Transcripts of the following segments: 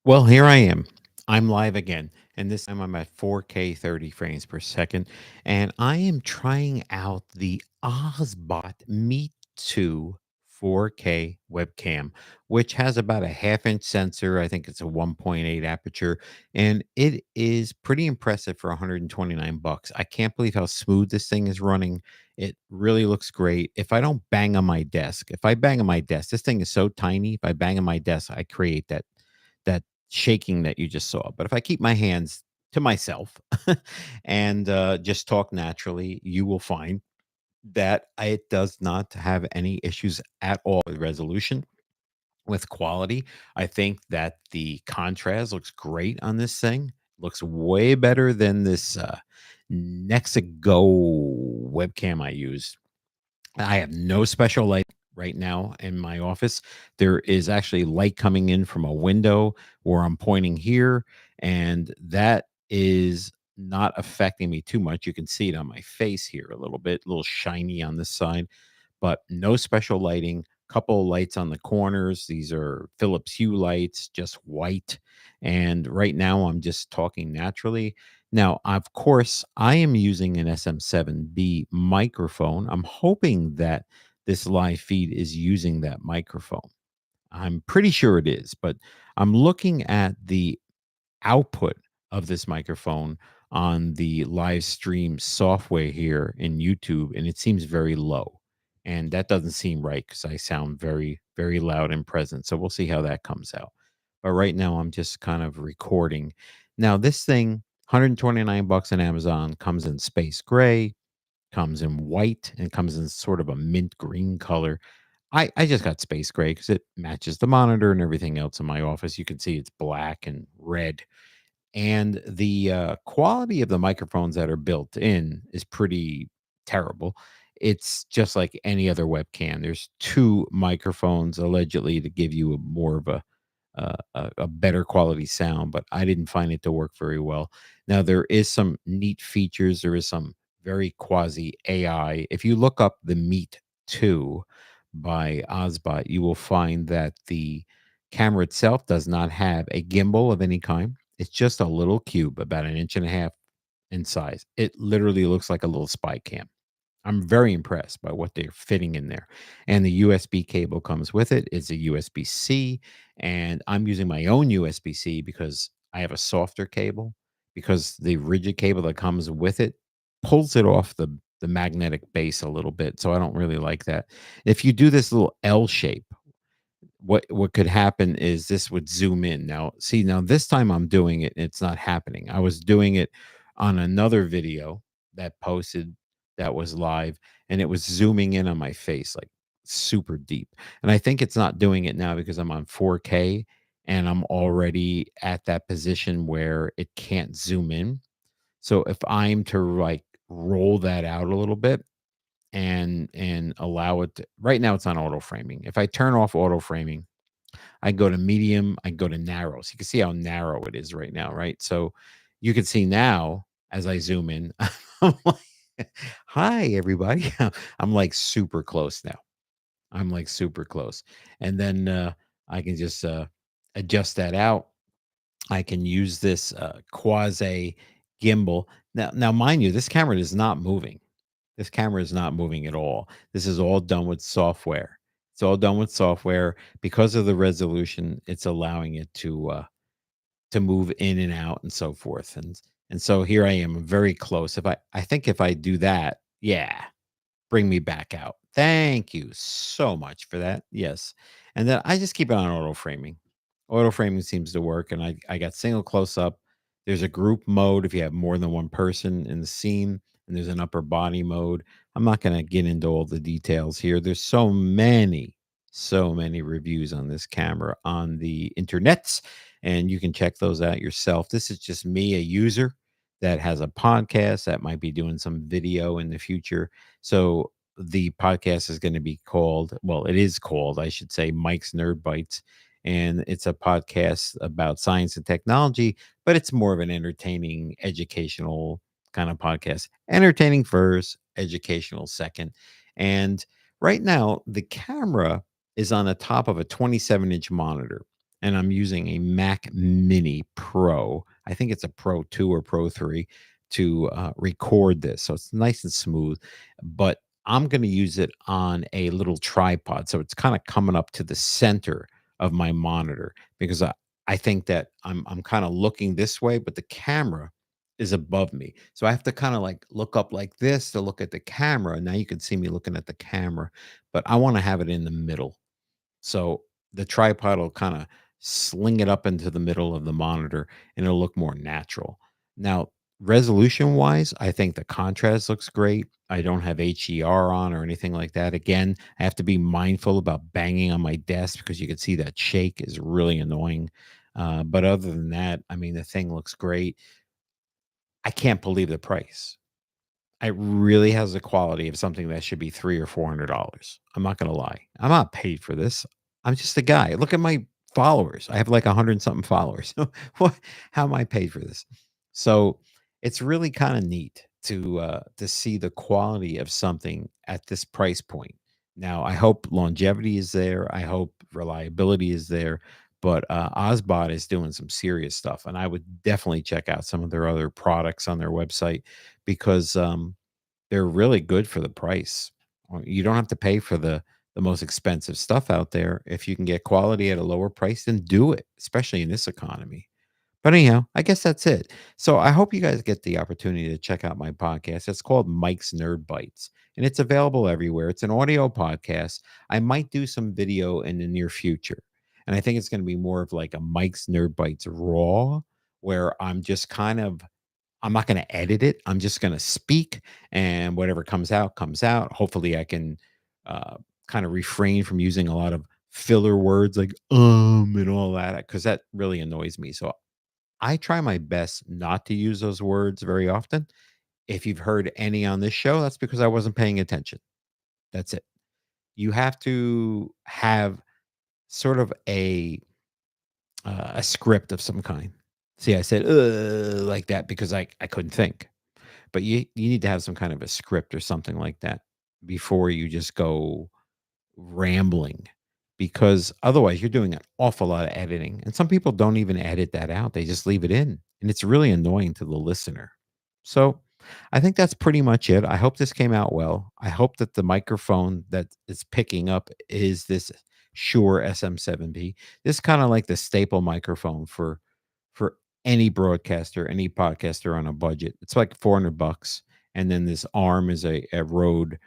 Well, here I am. I'm live again, and this time I'm at 4K 30 frames per second, and I am trying out the OBSBOT Meet 2 4K webcam, which has about a half-inch sensor. I think it's a 1.8 aperture, and it is pretty impressive for 129 bucks. I can't believe how smooth this thing is running. It really looks great. If I don't bang on my desk, if I bang on my desk, this thing is so tiny. If I bang on my desk, I create that shaking that you just saw. But if I keep my hands to myself and just talk naturally, you will find that it does not have any issues at all with resolution, with quality. I think that the contrast looks great on this thing. Looks way better than this Nexigo webcam I use. I have no special light right now in my office. There is actually light coming in from a window where I'm pointing here, and that is not affecting me too much. You can see it on my face here a little bit, a little shiny on this side, but no special lighting. Couple of lights on the corners. These are Philips Hue lights, just white. And right now I'm just talking naturally. Now, of course, I am using an SM7B microphone. I'm hoping that this live feed is using that microphone. I'm pretty sure it is, but I'm looking at the output of this microphone on the live stream software here in YouTube, and it seems very low. And that doesn't seem right because I sound very, very loud and present. So we'll see how that comes out. But right now, I'm just kind of recording. Now, this thing, 129 bucks on Amazon, comes in space gray, comes in white, and comes in sort of a mint green color. I just got space gray because it matches the monitor and everything else in my office. You can see it's black and red, and the quality of the microphones that are built in is pretty terrible. It's just like any other webcam. There's two microphones allegedly to give you a more of a better quality sound, but I didn't find it to work very well. Now there is some neat features. There is some very quasi AI. If you look up the Meet 2 by Ozbot, you will find that the camera itself does not have a gimbal of any kind. It's just a little cube, about an inch and a half in size. It literally looks like a little spy cam. I'm very impressed by what they're fitting in there. And the USB cable comes with it. It's a USB-C, and I'm using my own USB-C because I have a softer cable, because the rigid cable that comes with it pulls it off the magnetic base a little bit, so I don't really like that. If you do this little L shape, what could happen is this would zoom in. Now, see, now this time I'm doing it, and it's not happening. I was doing it on another video that posted that was live, and it was zooming in on my face like super deep. And I think it's not doing it now because I'm on 4K and I'm already at that position where it can't zoom in. So if I'm to like roll that out a little bit and allow it to, right now it's on auto framing. If I turn off auto framing, I go to medium, I go to narrow. So you can see how narrow it is right now, right? So you can see now as I zoom in, I'm like, hi everybody. I'm like super close now. I'm like super close. And then I can just adjust that out. I can use this quasi gimbal. Now, mind you, this camera is not moving. This camera is not moving at all. This is all done with software. It's all done with software. Because of the resolution, it's allowing it to move in and out and so forth. And so here I am, very close. I think if I do that, yeah, bring me back out. Thank you so much for that. Yes. And then I just keep it on auto framing. Auto framing seems to work. And I got single close up. There's a group mode if you have more than one person in the scene, and there's an upper body mode. I'm not going to get into all the details here. There's so many reviews on this camera on the internets, and you can check those out yourself. This is just me, a user that has a podcast that might be doing some video in the future. So the podcast is going to be called, well, it is called, I should say, Mike's Nerd Bites. And it's a podcast about science and technology, but it's more of an entertaining, educational kind of podcast. Entertaining first, educational second. And right now, the camera is on the top of a 27-inch monitor. and I'm using a Mac Mini Pro. I think it's a Pro 2 or Pro 3 to record this. So it's nice and smooth. But I'm going to use it on a little tripod. So it's kind of coming up to the center of my monitor because I think that I'm kind of looking this way, but the camera is above me. So I have to kind of like look up like this to look at the camera. Now you can see me looking at the camera, but I want to have it in the middle. So the tripod will kind of sling it up into the middle of the monitor and it'll look more natural. Now, resolution wise, I think the contrast looks great. I don't have HDR on or anything like that. Again, I have to be mindful about banging on my desk because you can see that shake is really annoying. But other than that, I mean, the thing looks great. I can't believe the price. It really has the quality of something that should be 3 or $400. I'm not gonna lie. I'm not paid for this. I'm just a guy. Look at my followers. I have like 100 and something followers. What how am I paid for this? So, it's really kinda neat to see the quality of something at this price point. Now, I hope longevity is there. I hope reliability is there, but, OBSBOT is doing some serious stuff, and I would definitely check out some of their other products on their website because, they're really good for the price. You don't have to pay for the most expensive stuff out there. If you can get quality at a lower price, then do it, especially in this economy. But anyhow, I guess that's it. So I hope you guys get the opportunity to check out my podcast. It's called Mike's Nerd Bites, and it's available everywhere. It's an audio podcast. I might do some video in the near future. And I think it's going to be more of like a Mike's Nerd Bites raw, where I'm just kind of I'm not gonna edit it. I'm just gonna speak, and whatever comes out, comes out. Hopefully, I can, kinda refrain from using a lot of filler words like, and all that, because that really annoys me. So, I try my best not to use those words very often. If you've heard any on this show, that's because I wasn't paying attention. That's it. You have to have sort of a script of some kind. See, I said, like that because I couldn't think. But you need to have some kind of a script or something like that before you just go rambling, because otherwise you're doing an awful lot of editing, and some people don't even edit that out. They just leave it in, and it's really annoying to the listener. So, I think that's pretty much it. I hope this came out well. I hope that the microphone that it's picking up is this Shure SM7B. This is kinda like the staple microphone for any broadcaster, any podcaster on a budget. It's like 400 bucks. And then this arm is a Rode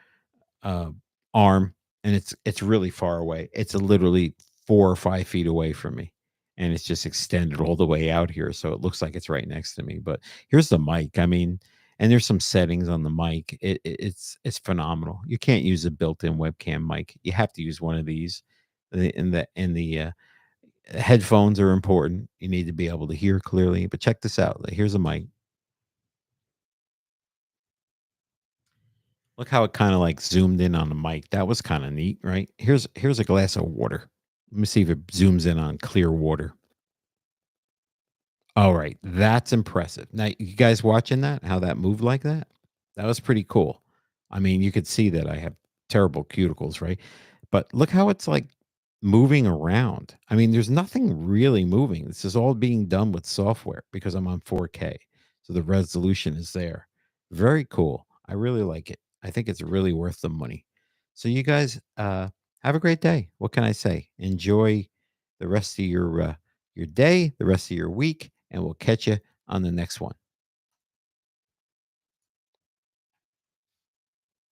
uh, arm, and it's really far away. It's literally 4 or 5 feet away from me, and it's just extended all the way out here, so it looks like it's right next to me. But here's the mic. I mean, and there's some settings on the mic. It's phenomenal. You can't use a built-in webcam mic. You have to use one of these. In the headphones are important. You need to be able to hear clearly. But check this out. Here's a mic. Look how it kinda, like, zoomed in on the mic. That was kinda neat, right? Here's a glass of water. Let me see if it zooms in on clear water. Alright, that's impressive. Now, you guys watching that? How that moved like that? That was pretty cool. I mean, you could see that I have terrible cuticles, right? But look how it's, like, moving around. I mean, there's nothing really moving. This is all being done with software because I'm on 4K, so the resolution is there. Very cool. I really like it. I think it's really worth the money. So you guys, have a great day. What can I say? Enjoy the rest of your day, the rest of your week, and we'll catch you on the next one.